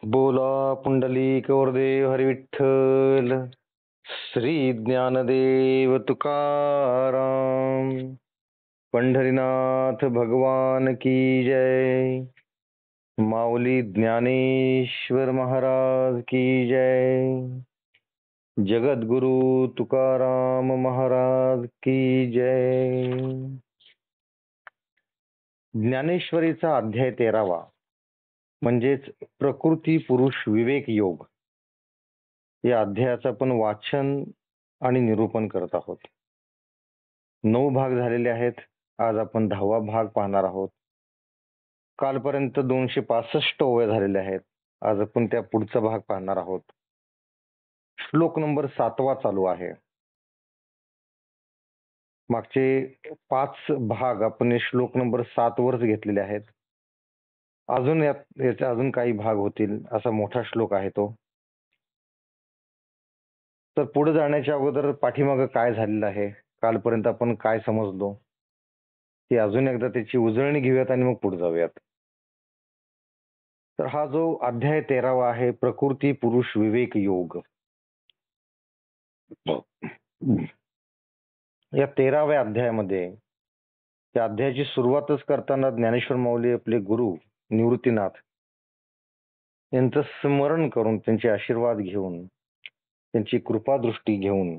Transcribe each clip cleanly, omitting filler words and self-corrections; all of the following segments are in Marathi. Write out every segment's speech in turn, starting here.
बोला पुंडलिक वरदेव हरी विठ्ठल. श्री ज्ञानदेव तुकाराम. पंढरीनाथ भगवान की जय. माऊली ज्ञानेश्वर महाराज की जय. जगद्गुरु तुकाराम महाराज की जय. ज्ञानेश्वरीचा अध्याय 13वा म्हणजेच प्रकृती पुरुष विवेक योग या अध्यायाचं आपण वाचन आणि निरूपण करत आहोत. 9 भाग झालेले आहेत. आज आपण 10वा भाग पाहणार आहोत. कालपर्यंत 265 ओव्या झालेल्या आहेत. आज आपण त्या पुढचा भाग पाहणार आहोत. श्लोक नंबर 7वा चालू आहे. मागचे 5 भाग आपण हे श्लोक नंबर 7 वरच घेतलेले आहेत. अजून याचे अजून काही भाग होतील असा मोठा श्लोक आहे तो. तर पुढे जाण्याच्या अगोदर पाठीमागं काय झालेलं आहे, कालपर्यंत आपण काय समजलो ते अजून एकदा त्याची उजळणी घेऊयात आणि मग पुढे जाऊयात. तर हा जो अध्याय 13वा आहे, प्रकृती पुरुष विवेक योग. या 13व्या अध्यायामध्ये त्या अध्यायाची सुरुवातच करताना ज्ञानेश्वर माऊली आपले गुरु निवृत्तीनाथ यांचं स्मरण करून, त्यांचे आशीर्वाद घेऊन, त्यांची कृपादृष्टी घेऊन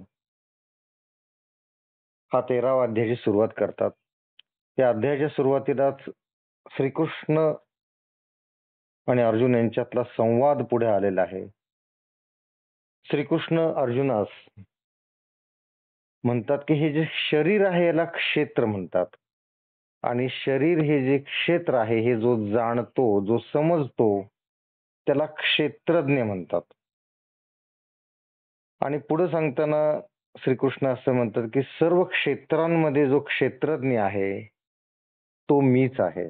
हा 13वा अध्यायाची सुरुवात करतात. या अध्यायाच्या सुरुवातीलाच श्रीकृष्ण आणि अर्जुन यांच्यातला संवाद पुढे आलेला आहे. श्रीकृष्ण अर्जुनास म्हणतात की हे जे शरीर आहे याला क्षेत्र म्हणतात, आणि शरीर हे जे क्षेत्र आहे हे जो जाणतो, जो समजतो त्याला क्षेत्रज्ञ म्हणतात. आणि पुढे सांगताना श्रीकृष्ण असं म्हणतात की सर्व क्षेत्रांमध्ये जो क्षेत्रज्ञ आहे तो मीच आहे.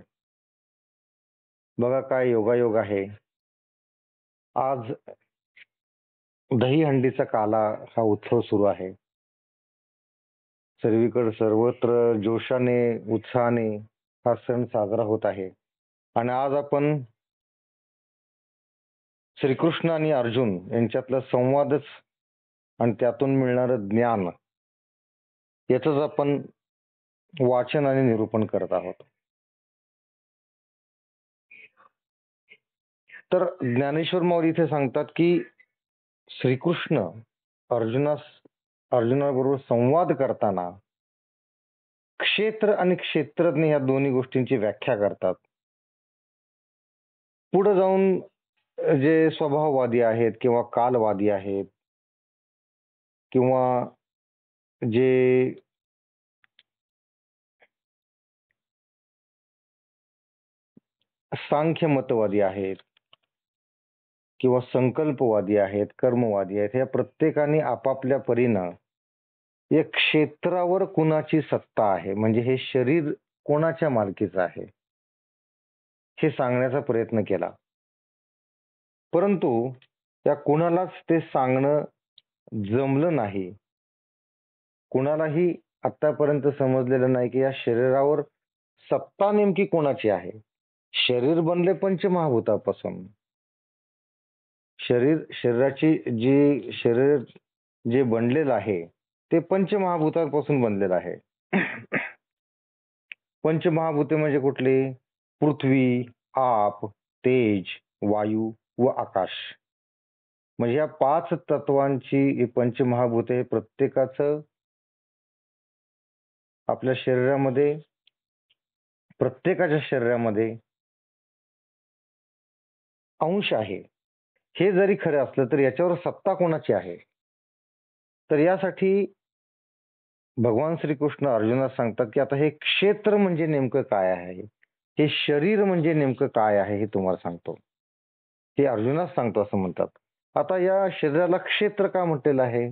बघा काय योगायोग आहे. आज दहीहंडीचा काला हा उत्सव सुरू आहे. सर्वीकडे सर्वत्र जोशाने उत्साहाने हा सण साजरा होत आहे. आणि आज आपण श्रीकृष्ण आणि अर्जुन यांच्यातला संवादच आणि त्यातून मिळणारं ज्ञान याचंच आपण वाचन आणि निरूपण करत आहोत. तर ज्ञानेश्वर माऊली इथे सांगतात की श्रीकृष्ण अर्जुनाबरोबर संवाद करताना क्षेत्र आणि क्षेत्रज्ञ या दोन्ही गोष्टींची व्याख्या करतात. पुढे जाऊन जे स्वभाववादी आहेत किंवा कालवादी आहेत किंवा जे सांख्य मतवादी आहेत किंवा संकल्पवादी आहेत, कर्मवादी आहेत, या प्रत्येकाने आपापल्या परीनं या क्षेत्रावर कुणाची सत्ता आहे, म्हणजे हे शरीर कोणाच्या मालकीचं आहे हे सांगण्याचा प्रयत्न केला. परंतु त्या कुणालाच ते सांगणं जमलं नाही. कुणालाही आतापर्यंत समजलेलं नाही की या शरीरावर सत्ता नेमकी कोणाची आहे. शरीर बनले पंचमहाभूतापासून. शरीर जे बनलेलं आहे ते पंचमहाभूतांपासून बनलेलं आहे. पंचमहाभूते म्हणजे कुठली? पृथ्वी, आप, तेज, वायू व आकाश. म्हणजे या 5 तत्वांची पंचमहाभूते प्रत्येकाचं आपल्या शरीरामध्ये, प्रत्येकाच्या शरीरामध्ये अंश आहे. हे जरी खरं असलं तर याच्यावर सत्ता कोणाची आहे? तर यासाठी भगवान श्रीकृष्ण अर्जुनास सांगतात की आता हे क्षेत्र म्हणजे नेमकं काय आहे, हे शरीर म्हणजे नेमकं काय आहे हे तुम्हाला सांगतो. हे अर्जुनास सांगतो असं म्हणतात. आता या शरीराला क्षेत्र का म्हटलेलं आहे?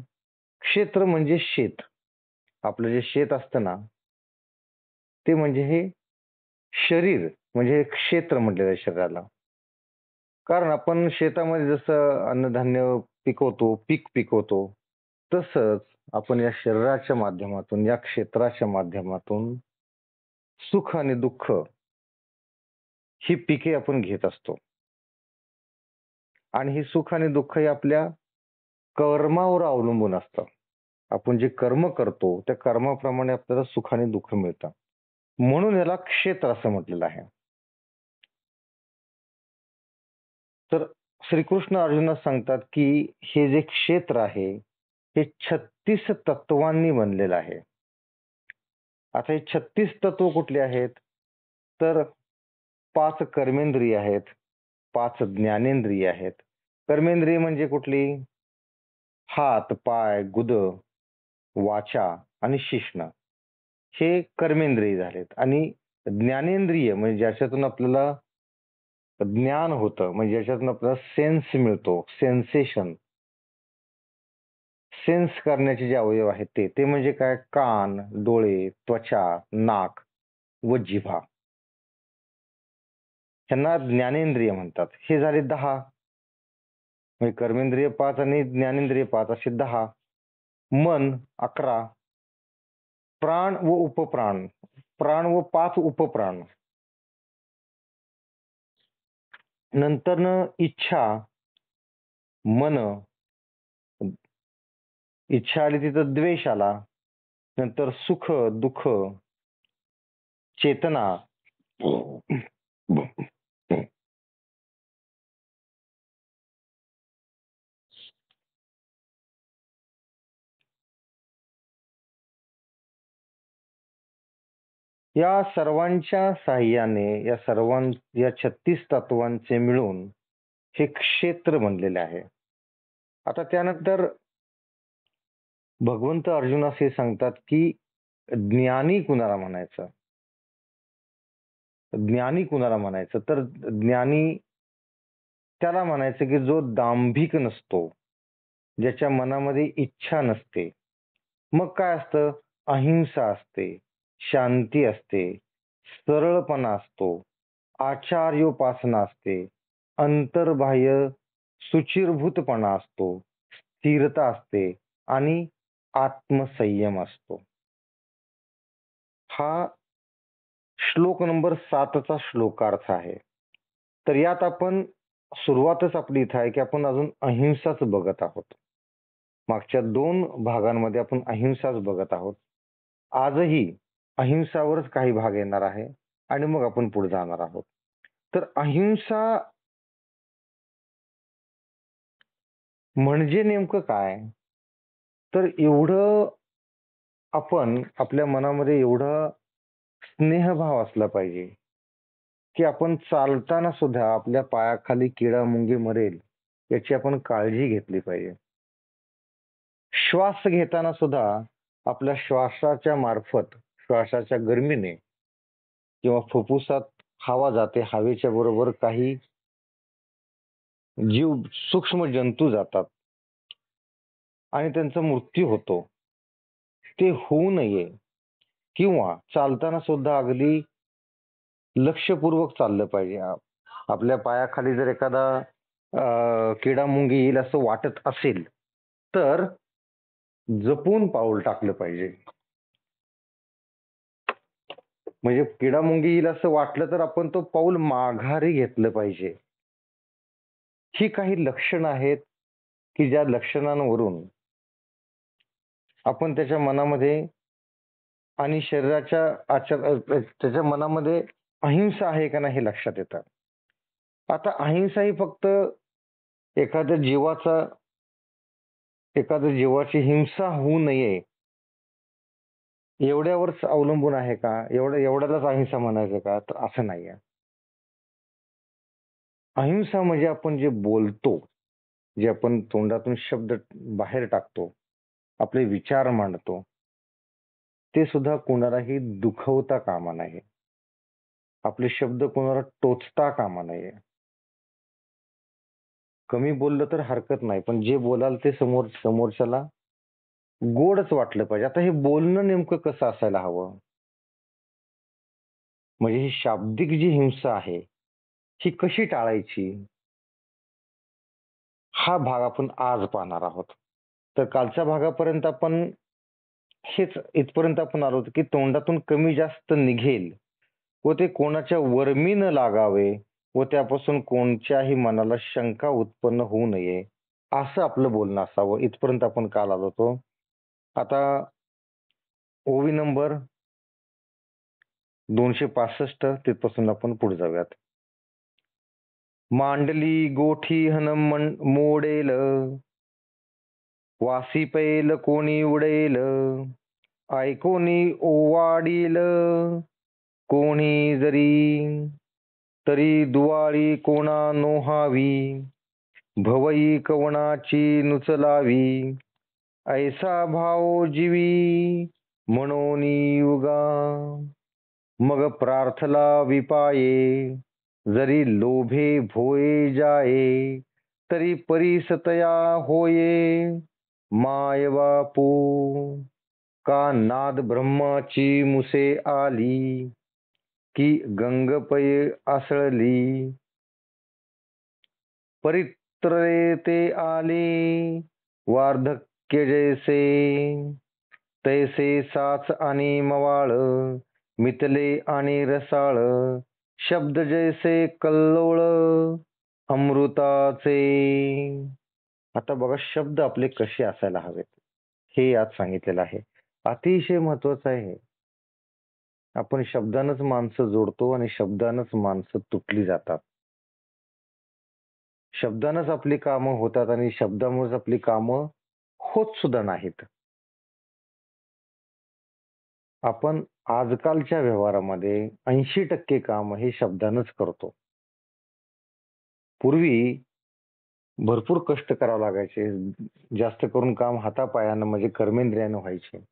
क्षेत्र म्हणजे शेत. आपलं जे शेत असतं ना ते म्हणजे हे शरीर, म्हणजे हे क्षेत्र म्हटलेलं आहे शरीराला. कारण आपण शेतामध्ये जसं अन्नधान्य पिकवतो, पीक पिकवतो, तसंच आपण या शरीराच्या माध्यमातून, या क्षेत्राच्या माध्यमातून सुख आणि दुःख ही पिके आपण घेत असतो. आणि हे सुख आणि दुःख हे आपल्या कर्मावर अवलंबून असतं. आपण जे कर्म करतो त्या कर्माप्रमाणे आपल्याला सुख आणि दुःख मिळतं. म्हणून याला क्षेत्र असं म्हटलेलं आहे. तर श्रीकृष्ण अर्जुनास सांगतात की हे जे क्षेत्र आहे हे 36 तत्वांनी बनलेलं आहे. आता हे 36 तत्व कुठले आहेत? तर 5 कर्मेंद्रिय आहेत, 5 ज्ञानेंद्रिय आहेत. कर्मेंद्रिय म्हणजे कुठली? हात, पाय, गुद, वाचा आणि शिश्न हे कर्मेंद्रिय झालेत. आणि ज्ञानेंद्रिय म्हणजे ज्याच्यातून आपल्याला ज्ञान होतं, म्हणजे ज्याच्यातून आपल्याला सेन्स मिळतो, सेन्सेशन, सेन्स करण्याचे जे अवयव आहेत ते म्हणजे काय? कान, डोळे, त्वचा, नाक व जिव्हा. ह्यांना ज्ञानेंद्रिय म्हणतात. हे झाले 10. म्हणजे कर्मेंद्रिय 5 आणि ज्ञानेंद्रिय 5 असे 10. मन 11. प्राण व उपप्राण, प्राण व 5 उपप्राण. नंतर इच्छा, मन, इच्छा आली तिथं द्वेष आला. नंतर सुख, दुःख, चेतना, या सर्वांच्या साह्याने या 36 तत्वांचे मिळून हे क्षेत्र बनलेले आहे. आता त्यानंतर भगवंत अर्जुनास हे सांगतात की ज्ञानी कुणाला म्हणायचं? ज्ञानी कुणाला म्हणायचं? तर ज्ञानी त्याला म्हणायचं की जो दांभिक नसतो, ज्याच्या मनामध्ये इच्छा नसते. मग काय असतं? अहिंसा असते, शांती असते, सरळपणा असतो, आचार्योपासना असते, अंतर्बाह्य सुचिरभूतपणा असतो, स्थिरता असते आणि आत्मसंयम असतो. हा श्लोक नंबर 7चा श्लोकार्थ आहे. तर यात आपण सुरुवातच आपली इथं आहे की आपण अजून अहिंसाच बघत आहोत. मागच्या 2 भागांमध्ये आपण अहिंसाच बघत आहोत. आजही अहिंसावरच काही भाग येणार आहे आणि मग आपण पुढे जाणार आहोत. तर अहिंसा म्हणजे नेमकं काय? तर एवढं आपण आपल्या मनामध्ये एवढा स्नेहभाव असला पाहिजे की आपण चालताना सुद्धा आपल्या पायाखाली किडा मुंगी मरेल याची आपण काळजी घेतली पाहिजे. श्वास घेताना सुद्धा आपल्या श्वासाच्या मार्फत, श्वासाच्या गर्मीने किंवा फुफ्फुसात हवा जाते, हवेच्या बरोबर काही जीव सूक्ष्म जंतू जातात आणि त्यांचा मृत्यू होतो. ते होऊ नये किंवा चालताना सुद्धा अगदी लक्षपूर्वक चाललं पाहिजे. आपल्या पायाखाली जर एखादा किडा मुंगी येईल असं वाटत असेल तर जपून पाऊल टाकलं पाहिजे. म्हणजे किडा मुंगी येईल असं वाटलं तर आपण तो पाऊल माघारी घेतलं पाहिजे. ही काही लक्षणं आहेत की ज्या लक्षणांवरून आपण त्याच्या मनामध्ये आणि शरीराच्या त्याच्या मनामध्ये अहिंसा आहे का नाही हे लक्षात येतं. आता अहिंसा ही फक्त एखाद्या जीवाची हिंसा होऊ नये एवढ्यावरच अवलंबून आहे का? एवढ्यालाच अहिंसा म्हणायचं का? तर असं नाहीये. अहिंसा म्हणजे आपण जे बोलतो, जे आपण तोंडातून शब्द बाहेर टाकतो, आपले विचार मांडतो, ते सुद्धा कोणालाही दुखवता कामा नये. आपले शब्द कोणाला टोचता कामा नये. कमी बोललं तर हरकत नाही, पण जे बोलाल ते समोरच्याला गोडच वाटलं पाहिजे. आता हे बोलणं नेमकं कसं असायला हवं? म्हणजे ही शाब्दिक जी हिंसा आहे, ही कशी टाळायची? हा भाग आपण आज पाहणार आहोत. तर कालच्या भागापर्यंत आपण हेच इथपर्यंत आपण आलो होतो की तोंडातून कमी जास्त निघेल व ते कोणाच्या वर्मी न लागावे व त्यापासून कोणत्याही मनाला शंका उत्पन्न होऊ नये असं आपलं बोलणं असावं. इथपर्यंत आपण काल आलो होतो. आता ओवी नंबर 265 तिथपासून आपण पुढे जाऊयात. मांडली गोठी हन मोडेल, वासी पैल कोणी उडेल, ऐकोनी ओवाडील कोणी जरी, तरी दुवाळी कोणा नोहावी, भवई कवणाची नुचलावी, ऐसा भाव जीवी म्हणोनी युगा, मग प्रार्थला विपाये, जरी लोभे भोये जाये, तरी परिसतया होये, माय बापू का नाद ब्रह्माची मुसे आली, की गंगपय आसळली, परित्रे ते आले वार्धक्य जैसे, तैसे साच आणि मवाळ, मितले आणि रसाळ, शब्द जैसे कल्लोळ अमृताचे. आता बघा, शब्द आपले कसे असायला हवेत हे यात सांगितलेलं आहे. अतिशय महत्वाचं आहे. आपण शब्दानंच माणसं जोडतो आणि शब्दानंच माणसं तुटली जातात. शब्दानंच आपली कामं होतात आणि शब्दामुळेच आपली कामं होत सुद्धा नाहीत. आपण आजकालच्या व्यवहारामध्ये 80% काम हे शब्दानंच करतो. पूर्वी भरपूर कष्ट करावे लागायचे. जास्त करून काम हातापायानं म्हणजे कर्मेंद्रियानं व्हायचे.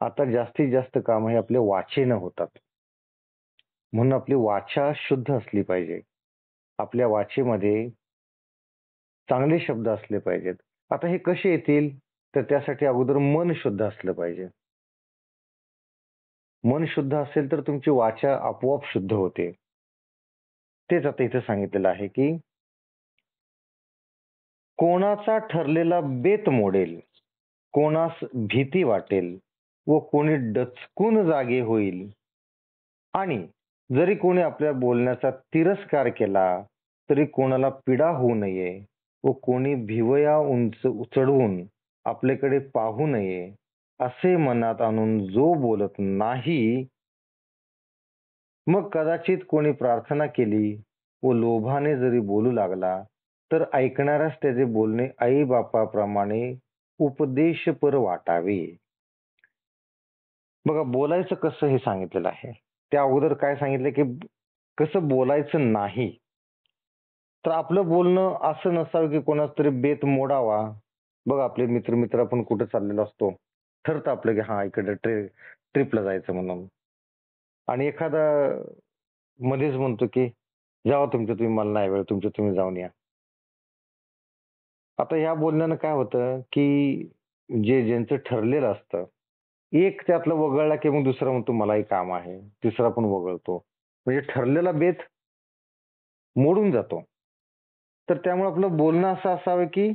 आता जास्तीत जास्त काम हे आपल्या वाचेनं होतात. म्हणून आपली वाचा शुद्ध असली पाहिजे. आपल्या वाचेमध्ये चांगले शब्द असले पाहिजेत. आता हे कसे येतील? तर त्यासाठी अगोदर मन शुद्ध असलं पाहिजे. मन शुद्ध असेल तर तुमची वाचा आपोआप शुद्ध होते. तेच आता इथे सांगितलेलं आहे की कोणाचा ठरलेला बेत मोडेल, कोणास भीती वाटेल व कोणी डचकून जागे होईल, आणि जरी कोणी आपल्या बोलण्याचा तिरस्कार केला तरी कोणाला पीडा होऊ नये व कोणी भिवया उंच चढवून आपल्याकडे पाहू नये असे मनात आणून जो बोलत नाही, मग कदाचित कोणी प्रार्थना केली व लोभाने जरी बोलू लागला तर ऐकणाऱ्यास त्याचे बोलणे आई बापाप्रमाणे उपदेशपर वाटावे. बघा, बोलायचं कसं हे सांगितलेलं आहे. त्या अगोदर काय सांगितलं की कसं बोलायचं नाही. तर आपलं बोलणं असं नसावं की कोणाचा तरी बेत मोडावा. बघा, आपले मित्र आपण कुठे चाललेलो असतो, ठरतं आपलं की हा इकडे ट्रिपला जायचं म्हणून, आणि एखादा मध्येच म्हणतो की जावा तुमचं तुम्ही, मला नाही वेळ, तुमचं तुम्ही जाऊन या. आता ह्या बोलण्यानं काय होतं की ज्यांचं ठरलेलं असतं, एक त्यातलं वगळला की मग दुसरा म्हणतो मलाही काम आहे, तिसरा पण वगळतो, म्हणजे ठरलेला बेत मोडून जातो. तर त्यामुळे आपलं बोलणं असं असावं की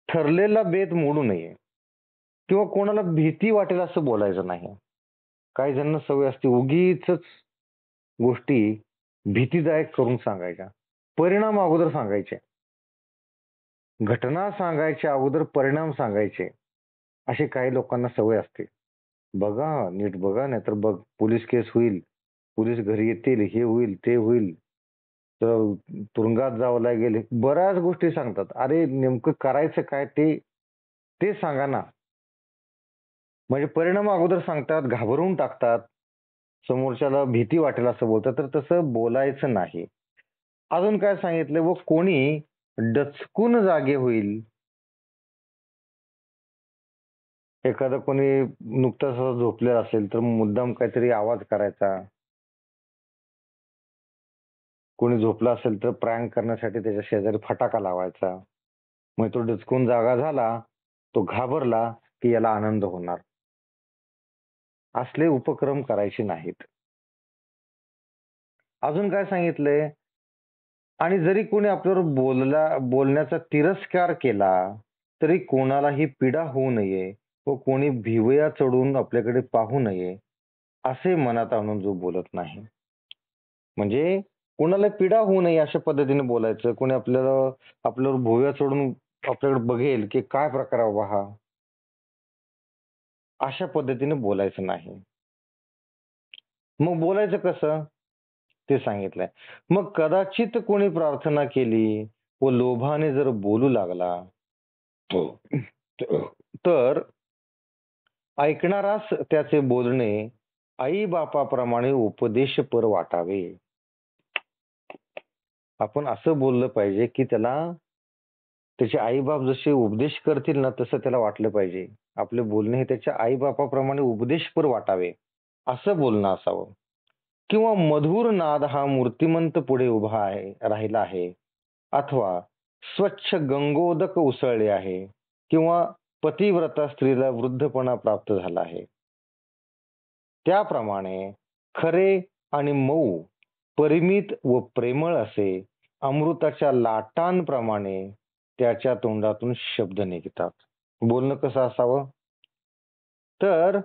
ठरलेला बेत मोडू नये किंवा कोणाला भीती वाटेल असं बोलायचं नाही. काही जणांना सवय असते उगीच गोष्टी भीतीदायक करून सांगायच्या, परिणाम अगोदर सांगायचे, घटना सांगायच्या अगोदर परिणाम सांगायचे, अशी काही लोकांना सवय असते. बघा, नीट बघा, नाहीतर बघ पोलीस केस होईल, पोलीस घरी येतील, हे होईल ते होईल, तर तुरुंगात जावं लागेल, बऱ्याच गोष्टी सांगतात. अरे नेमकं करायचं काय ते ते सांगा ना. म्हणजे परिणाम अगोदर सांगतात, घाबरवून टाकतात, समोरच्याला भीती वाटेल असं बोलतात. तर तसं बोलायचं नाही. अजून काय सांगितलं, व कोणी डचकून जागे होईल. एखादा कोणी नुकताच झोपलेला असेल तर मुद्दाम काहीतरी आवाज करायचा. कोणी झोपला असेल तर प्रँक करण्यासाठी त्याच्या शेजारी फटाका लावायचा. मग तो डचकून जागा झाला, तो घाबरला की याला आनंद होणार. असले उपक्रम करायचे नाहीत. अजून काय सांगितलंय, आणि जरी कोणी आपल्यावर बोलण्याचा तिरस्कार केला तरी कोणालाही पीडा होऊ नये व कोणी भिवया चढून आपल्याकडे पाहू नये असे मनात आणून जो बोलत नाही. म्हणजे कोणाला पीडा होऊ नये अशा पद्धतीने बोलायचं. कोणी आपल्यावर भुवया चढून आपल्याकडे बघेल की काय प्रकार आहे बाबा हा, अशा पद्धतीने बोलायचं नाही. मग बोलायचं कसं ते सांगितलंय. मग कदाचित कोणी प्रार्थना केली व लोभाने जर बोलू लागला तर ऐकणारास त्याचे बोलणे आई बापाप्रमाणे उपदेशपर वाटावे. आपण असं बोललं पाहिजे की त्याचे आई बाप जसे उपदेश करतील ना तसं त्याला वाटलं पाहिजे. आपले बोलणे हे त्याच्या आई बापाप्रमाणे उपदेशपर वाटावे असं बोलणं असावं. किंवा मधुर नाद हा मूर्तिमंत पुढे उभा आहे राहिला आहे, अथवा स्वच्छ गंगोदक उसळले आहे, किंवा पतिव्रता स्त्रीला वृद्धपणा प्राप्त झाला आहे, त्याप्रमाणे खरे आणि मऊ, परिमित व प्रेमळ असे अमृताच्या लाटांप्रमाणे त्याच्या तोंडातून शब्द निघतात. बोलणं कसं असावं? तर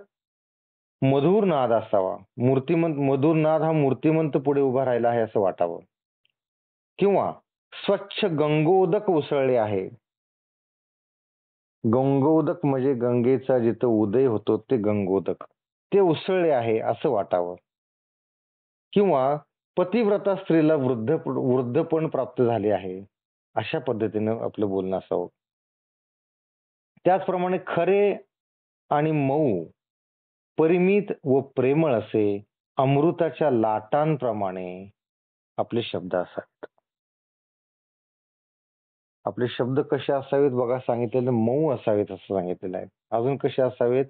मधुर नाद असावा. मधुर नाद हा मूर्तिमंत पुढे उभा राहिला आहे असं वाटावं. किंवा स्वच्छ गंगोदक उसळले आहे. गंगोदक म्हणजे गंगेचा जिथं उदय होतो ते गंगोदक. ते उसळले आहे असं वाटावं. किंवा पतिव्रता स्त्रीला वृद्धपण प्राप्त झाले आहे अशा पद्धतीनं आपलं बोलणं असावं. त्याचप्रमाणे खरे आणि मऊ, परिमित व प्रेमळ असे अमृताच्या लाटांप्रमाणे आपले शब्द असावेत. आपले शब्द कसे असावेत बघा, सांगितलेले मऊ असावेत असं सांगितलेलं आहे. अजून कसे असावेत?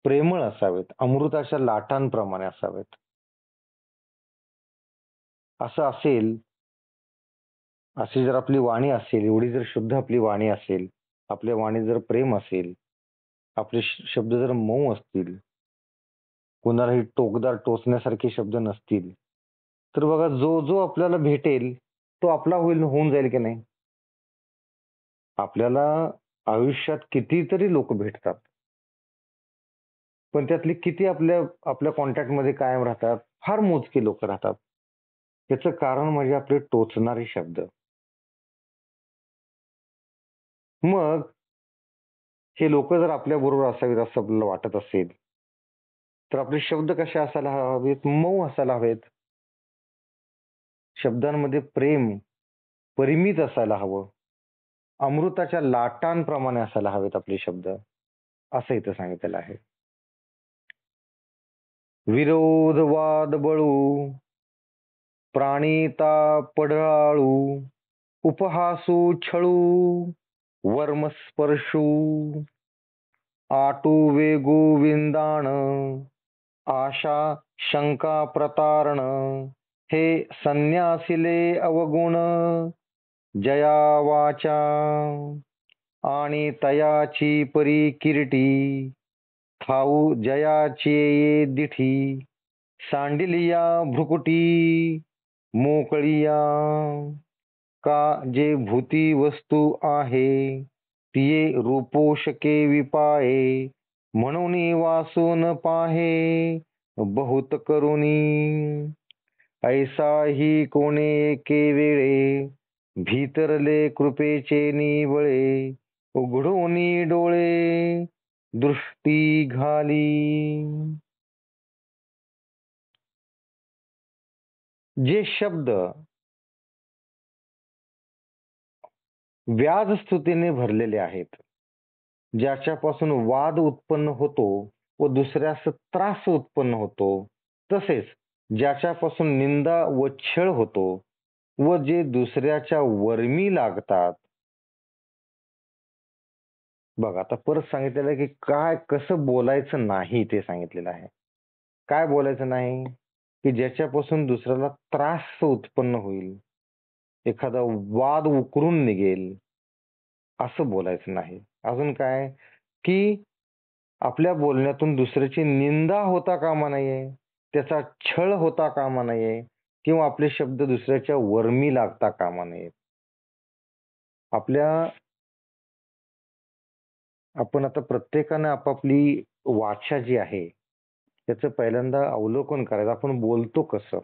प्रेमळ असावेत, अमृताच्या लाटांप्रमाणे असावेत. असं असेल, अशी जर आपली वाणी असेल, एवढी जर शुद्ध आपली वाणी असेल, आपल्या वाणीत जर प्रेम असेल, आपले शब्द जर मऊ असतील, कोणालाही टोकदार टोचण्यासारखे शब्द नसतील, तर बघा जो जो आपल्याला भेटेल तो आपला होऊन जाईल की नाही. आपल्याला आयुष्यात कितीतरी लोक भेटतात, पण त्यातली किती आपल्या कॉन्टॅक्टमध्ये कायम राहतात? फार मोजकी लोक राहतात. याचं कारण म्हणजे आपले टोचणारे शब्द. मग हे लोक जर आपल्या बरोबर असावेत असं आपल्याला वाटत असेल, तर आपले शब्द कसे असायला हवेत? मऊ असायला हवेत. शब्दांमध्ये प्रेम परिमित असायला हवं. अमृताच्या लाटांप्रमाणे असायला हवेत आपले शब्द, असं इथं सांगितलेलं आहे. विरोध वाद बळू, प्राणिता पढाळू, उपहासू छळू, वर्मस्पर्शू, आटू वेगू विंदाण, आशा शंका प्रतारण, हे संन्यासिले अवगुण, जया वाचा आणि तयाची परी किरीटी, ठाऊ जयाची ये दिठी, सांडिलिया भ्रुकुटी, मोकळिया, का जे भूती वस्तू आहे, तिये रूपोषके विपाये, म्हणून वासून पाहे, बहुत करुणी, ऐसा ही कोणे एके वेळे, भीतरले कृपेचे निवळे, उघडोनी डोळे दृष्टी घाली. जे शब्द व्याज स्तुतीने भरलेले आहेत, ज्याच्यापासून वाद उत्पन्न होतो व दुसऱ्यास त्रास उत्पन्न होतो, तसेच ज्याच्यापासून निंदा व छळ होतो व जे दुसऱ्याच्या वर्मी लागतात. बघा आता परत सांगितलेलं आहे की काय कसं बोलायचं नाही ते सांगितलेलं आहे. काय बोलायचं नाही? की ज्याच्यापासून दुसऱ्याला त्रास उत्पन्न होईल, एखादा वाद उकरून निघेल, असं बोलायचं नाही. अजून काय? की आपल्या बोलण्यातून दुसऱ्याची निंदा होता कामा नये, त्याचा छळ होता कामा नये, किंवा आपले शब्द दुसऱ्याच्या वर्मी लागता कामा नयेत. आपण आता प्रत्येकानं आपापली वाचा जी आहे त्याचं पहिल्यांदा अवलोकन करायचं. आपण बोलतो कसं?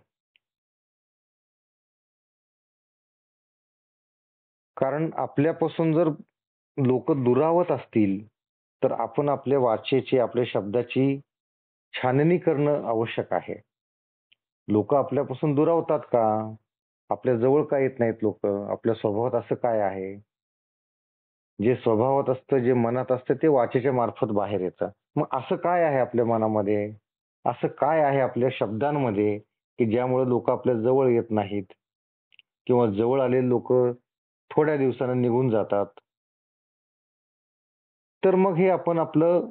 कारण आपल्यापासून जर लोक दुरावत असतील तर आपण आपल्या वाचेची, आपल्या शब्दाची छाननी करणं आवश्यक आहे. लोक आपल्यापासून दुरावतात का? आपल्या जवळ का येत नाहीत लोक? आपल्या स्वभावात असं काय आहे? जे स्वभावात असतं, जे मनात असतं ते वाचेच्या मार्फत बाहेर येतं. मग असं काय आहे आपल्या मनामध्ये? असं काय आहे आपल्या शब्दांमध्ये की ज्यामुळे लोक आपल्या जवळ येत नाहीत किंवा जवळ आलेले लोक थोड्या दिवसानं निघून जातात? तर मग हे आपण आपलं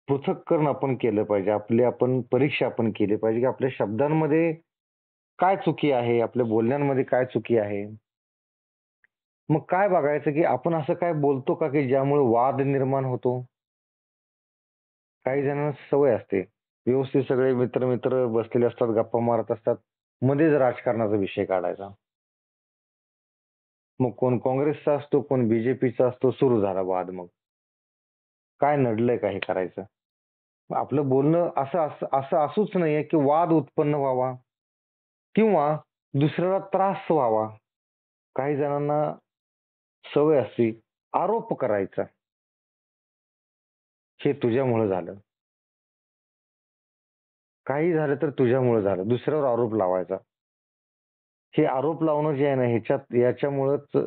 पृथक्करण आपण केलं पाहिजे. आपण परीक्षा आपण केली पाहिजे की आपल्या शब्दांमध्ये काय चुकी आहे? आपल्या बोलण्यांमध्ये काय चुकी आहे? मग काय बघायचं की आपण असं काय बोलतो का की ज्यामुळे वाद निर्माण होतो? काही जणांना सवय असते. व्यवस्थित सगळे मित्र बसलेले असतात, गप्पा मारत असतात. मध्येच राजकारणाचा विषय काढायचा. मग कोण काँग्रेसचा असतो, कोण बीजेपीचा असतो, सुरू झाला वाद मग. काय नडलंय का हे करायचं? आपलं बोलणं असं असं असं असूच नाहीये की वाद उत्पन्न व्हावा किंवा दुसऱ्याला त्रास व्हावा. काही जणांना सवय असते आरोप करायचा. हे तुझ्यामुळे झालं. काही झालं तर तुझ्यामुळे झालं. दुसऱ्यावर आरोप लावायचा. हे आरोप लावणं जे आहे ना याच्यामुळेच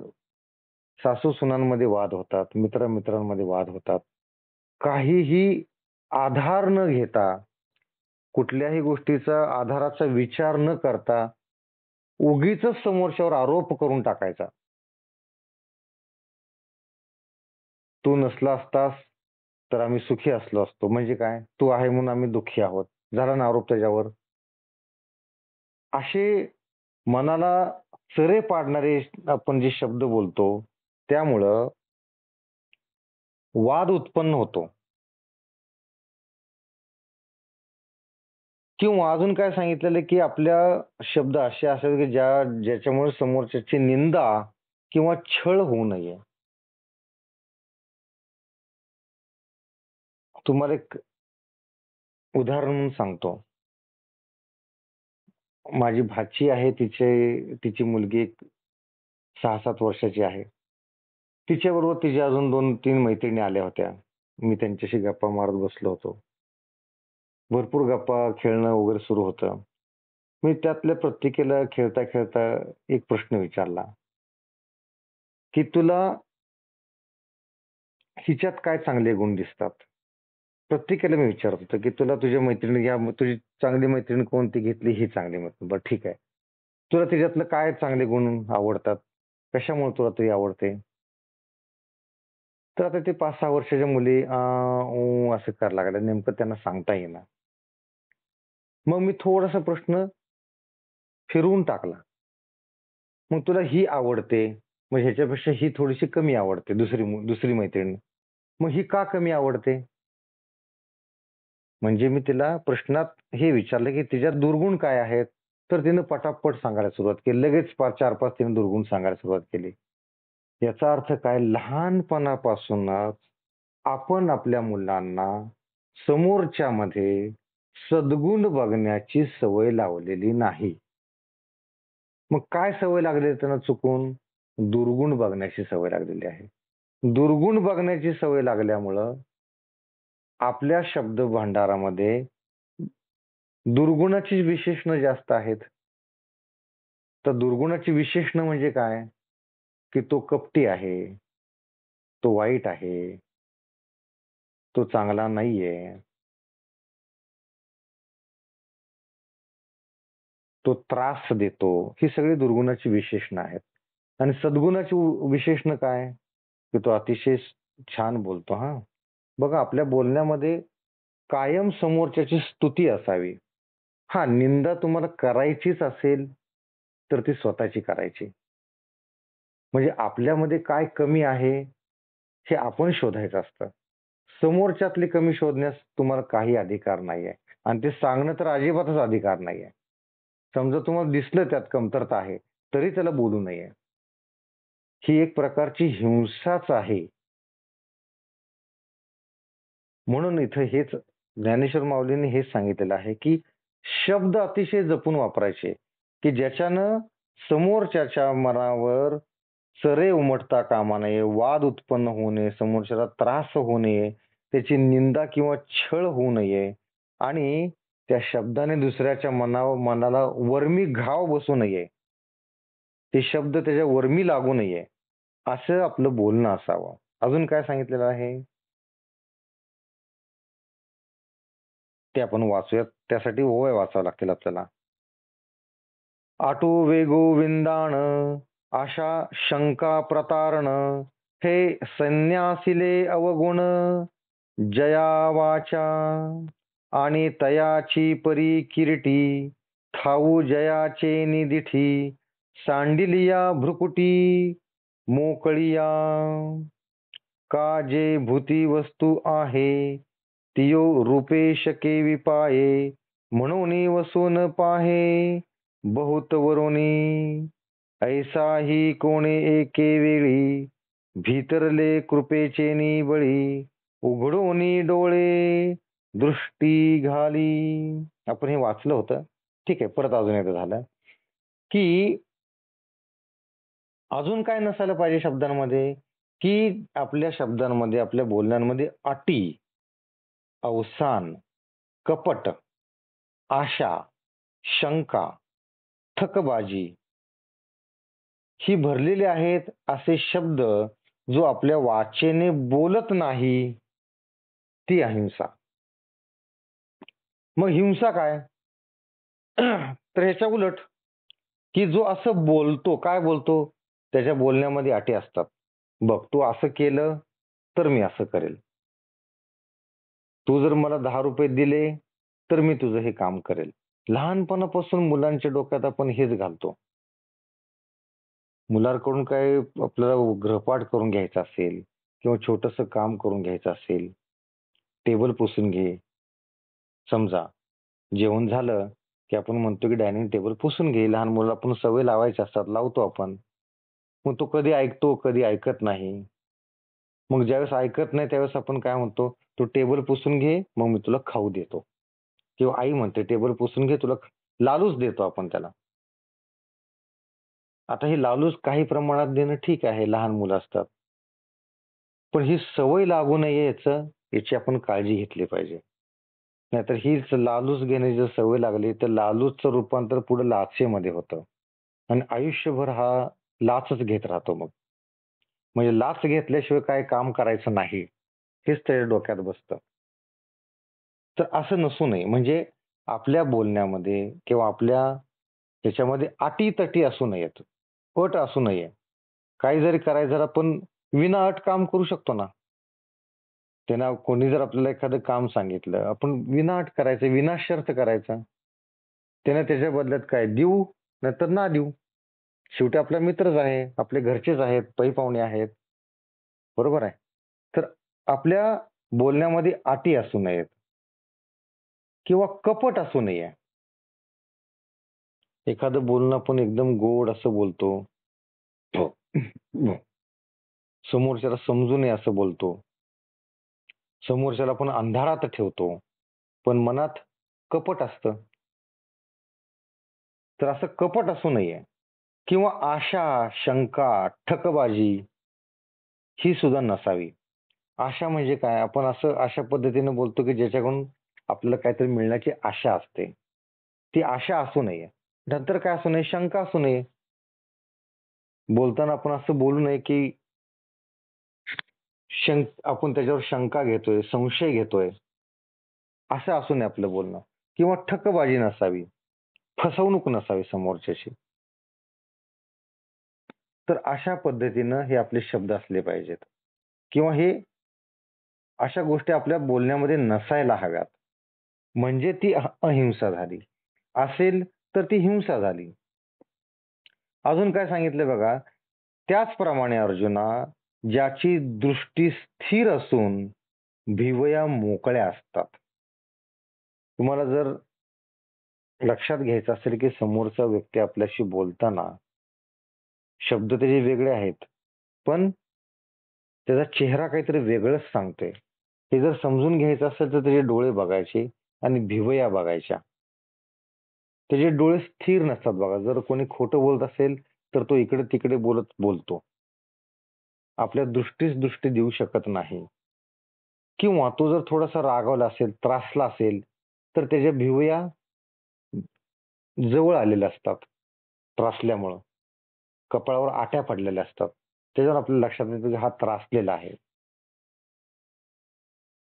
सासू-सुनांमध्ये वाद होतात, मित्र-मित्रांमध्ये वाद होतात. काहीही आधार न घेता, कुठल्याही गोष्टीचा आधाराचा विचार न करता उगीचच समोरच्यावर आरोप करून टाकायचा. तू नसला असतास तर आम्ही सुखी असलो असतो. म्हणजे काय? तू आहे म्हणून आम्ही दुःखी आहोत. झाला ना आरोप त्याच्यावर. असे मनाला चरे पाडणारे आपण जे शब्द बोलतो, त्यामुळं वाद उत्पन्न होतो. किंवा अजून काय सांगितलेलं की आपल्या शब्द असे असावेत की ज्याच्यामुळे समोरच्याची निंदा किंवा छळ होऊ नये. तुम्हाला एक उदाहरण म्हणून सांगतो. माझी भाची आहे, तिची मुलगी एक 6-7 वर्षाची आहे. तिच्याबरोबर तिच्या अजून 2-3 मैत्रिणी आल्या होत्या. मी त्यांच्याशी गप्पा मारत बसलो होतो. भरपूर गप्पा, खेळणं वगैरे सुरू होतं. मी त्यातल्या प्रत्येकीला खेळता-खेळता एक प्रश्न विचारला, की "तुला हिच्यात काय चांगले गुण दिसतात?" प्रत्येकाला मी विचारत होतो, की "तुला तुझ्या मैत्रिणी तुझी चांगली मैत्रीण कोणती घेतली? ही चांगली मैत्रीण. बरं ठीक आहे. तुला तिच्यातलं काय चांगले गुण आवडतात? कशामुळे तुला ती आवडते?" तर आता ते 5-6 वर्षाच्या मुली ऊ असं करायला लागल्या. नेमकं त्यांना सांगता येईना. मग मी थोडासा प्रश्न फिरवून टाकला. "मग तुला ही आवडते, मग ह्याच्यापेक्षा ही थोडीशी कमी आवडते दुसरी मैत्रीण. मग ही का कमी आवडते?" म्हणजे मी तिला प्रश्नात हे विचारलं, की "तिच्यात दुर्गुण काय आहेत?" तर तिनं पटापट सांगायला सुरुवात केली. लगेच 4-5 तिने दुर्गुण सांगायला सुरुवात केली. याचा अर्थ काय? लहानपणापासूनच आपण आपल्या मुलांना समोरच्यामध्ये सद्गुण बघण्याची सवय लावलेली नाही. मग काय सवय लागलेली त्यांना चुकून? दुर्गुण बघण्याची सवय लागलेली आहे. दुर्गुण बघण्याची सवय लागल्यामुळं आपल्या शब्द भांडारामध्ये दुर्गुणाची विशेषणं जास्त आहेत. तर दुर्गुणाची विशेषणं म्हणजे काय? की तो कपटी आहे, तो वाईट आहे, तो चांगला नाहीये, तो त्रास देतो. ही सगळी दुर्गुणाची विशेषणं आहेत. आणि सद्गुणाची विशेषणं काय? की तो अतिशय छान बोलतो हां. बघा आपल्या बोलण्यामध्ये कायम समोरच्याची स्तुती असावी. हां, निंदा तुम्हाला करायचीच असेल, तर ती स्वतःची करायची. म्हणजे आपल्यामध्ये काय कमी आहे, हे आपण शोधायचं असतं. समोरच्यातली कमी शोधण्यास तुम्हाला काही अधिकार नाहीये आणि ते सांगणं तर अजिबातच अधिकार नाहीये. समजा तुम्हाला दिसलं त्यात कमतरता आहे, तरी त्याला बोलू नये. ही एक प्रकारची हिंसाच आहे. म्हणून इथं हेच ज्ञानेश्वर माऊलींनी हेच सांगितलेलं आहे, की शब्द अतिशय जपून वापरायचे, की ज्याच्यानं समोरच्याच्या मनावर चरे उमटता कामा नये, वाद उत्पन्न होऊ नये, समोरच्याला त्रास होऊ नये, त्याची निंदा किंवा छळ होऊ नये आणि त्या शब्दाने दुसऱ्याच्या मनाला वर्मी घाव बसू नये. ते शब्द त्याच्या वर्मी लागू नये असं आपलं बोलणं असावं. अजून काय सांगितलेलं आहे ते आपण वाचूयात. त्यासाठी ओव्या वाचाव्या लागतील आपल्याला. आटो वेगो विंदाण, आशा शंका प्रतारण, हे संन्यासिले अवगुण, जया वाचा आणि तयाची परी किरीटी, ठाऊ जयाचे निदिठी, सांडिलिया भ्रुकुटी मोकळिया, का जे भूती वस्तू आहे, तियो रूपेश केवी पाये, म्हणून वसून पाहे बहुत वरुणी, ऐसाही कोणे एके वेळी, भीतरले कृपेचे निबळी, उघडोनी डोळे दृष्टी घाली. आपण हे वाचलं होतं. ठीक आहे, परत अजून एकदा झालं की अजून काय नसायला पाहिजे शब्दांमध्ये, की आपल्या शब्दांमध्ये, आपल्या बोलण्यांमध्ये अटी, अवसान, कपट, आशा, शंका, थकबाजी ही भरलेली आहेत असे शब्द जो आपल्या वाचेने बोलत नाही ती अहिंसा. मग हिंसा काय? तर ह्याच्या उलट, की जो असं बोलतो, काय बोलतो, त्याच्या बोलण्यामध्ये अटी असतात. बघ, तू असं केलं तर मी असं करेल. तू जर मला 10 रुपये दिले तर मी तुझं हे काम करेल. लहानपणापासून मुलांच्या डोक्यात आपण हेच घालतो. मुलांकडून काय आपल्याला गृहपाठ करून घ्यायचा असेल किंवा छोटंसं काम करून घ्यायचं असेल, टेबल पुसून घे. समजा जेवण झालं की आपण म्हणतो की डायनिंग टेबल पुसून घे. लहान मुलाला आपण सवय लावायच्या असतात, लावतो आपण. मग तो कधी ऐकतो, कधी ऐकत नाही. मग ज्यावेळेस ऐकत नाही त्यावेळेस आपण काय म्हणतो, तो टेबल पुसून घे, मग मी तुला खाऊ देतो. किंवा आई म्हणते टेबल पुसून घे, तुला लालूच देतो आपण त्याला. आता ही लालूच काही प्रमाणात देणं ठीक आहे, लहान मुलं असतात. पण ही सवय लागू नये याची आपण काळजी घेतली पाहिजे. नाहीतर हीच लालूच घेण्याची जर सवय लागली तर लालूचचं रूपांतर पुढे लाचेमध्ये होतं आणि आयुष्यभर हा लाचच घेत राहतो मग. म्हणजे लाच घेतल्याशिवाय काय काम करायचं नाही हेच त्याच्या डोक्यात बसतं. तर असं नसू नये. म्हणजे आपल्या बोलण्यामध्ये किंवा आपल्या त्याच्यामध्ये अटी-तटी असू नयेत. अट असू नये. काही जरी करायचं झालं आपण विनाअट काम करू शकतो ना. त्यांना कोणी जर आपल्याला एखादं काम सांगितलं, आपण विनाअट करायचं, विनाशर्त करायचं. त्याने त्याच्या बदल्यात काय देऊ नाहीतर ना देऊ. शेवटी आपला मित्रच आहे, आपले घरचेच आहेत, पै-पाहुणे आहेत. बरोबर आहे. तर आपल्या बोलण्यामध्ये अटी असू नयेत किंवा कपट असू नये. एखादं बोलणं आपण एकदम गोड असं बोलतो. समोरच्याला समजू नये असं बोलतो. समोरच्याला आपण अंधारात ठेवतो. पण मनात कपट असतं. तर असं कपट असू नये किंवा आशा, शंका, ठकबाजी ही सुद्धा नसावी. आशा म्हणजे काय? आपण असं अशा पद्धतीने बोलतो की ज्याच्याकडून आपल्याला काहीतरी मिळण्याची आशा असते. ती आशा असू नये. नंतर काय असू नये? शंका असू नये. बोलताना आपण असं बोलू नये की आपण त्याच्यावर शंका घेतोय, संशय घेतोय. असं असू नये आपलं बोलणं किंवा ठकबाजी नसावी. फसवणूक नसावी समोरच्याची. तर अशा पद्धतीनं हे आपले शब्द असले पाहिजेत किंवा हे अशा गोष्टी आपल्या बोलण्यामध्ये नसायला हव्यात. म्हणजे ती अहिंसा झाली. असेल तर ती हिंसा झाली. अजून काय सांगितलं बघा, त्याचप्रमाणे अर्जुना, ज्याची दृष्टी स्थिर असून भिवया मोकळ्या असतात. तुम्हाला जर लक्षात घ्यायचं असेल की समोरचा व्यक्ती आपल्याशी बोलताना शब्द त्याचे वेगळे आहेत, पण त्याचा चेहरा काहीतरी वेगळंच सांगतोय. हे जर समजून घ्यायचं असेल तर त्याचे डोळे बघायचे आणि भिवया बघायच्या. त्याचे डोळे स्थिर नसतात बघा. जर कोणी खोटं बोलत असेल तर तो इकडे-तिकडे बोलतो. आपल्या दृष्टीस दृष्टी देऊ शकत नाही. किंवा तो जर थोडासा रागावला असेल, त्रासला असेल, तर त्याच्या भिवया जवळ आलेल्या असतात त्रासल्यामुळं. कपाळावर आट्या पडलेल्या असतात. त्याच्यावर आपल्या लक्षात येतं की हा त्रासलेला आहे.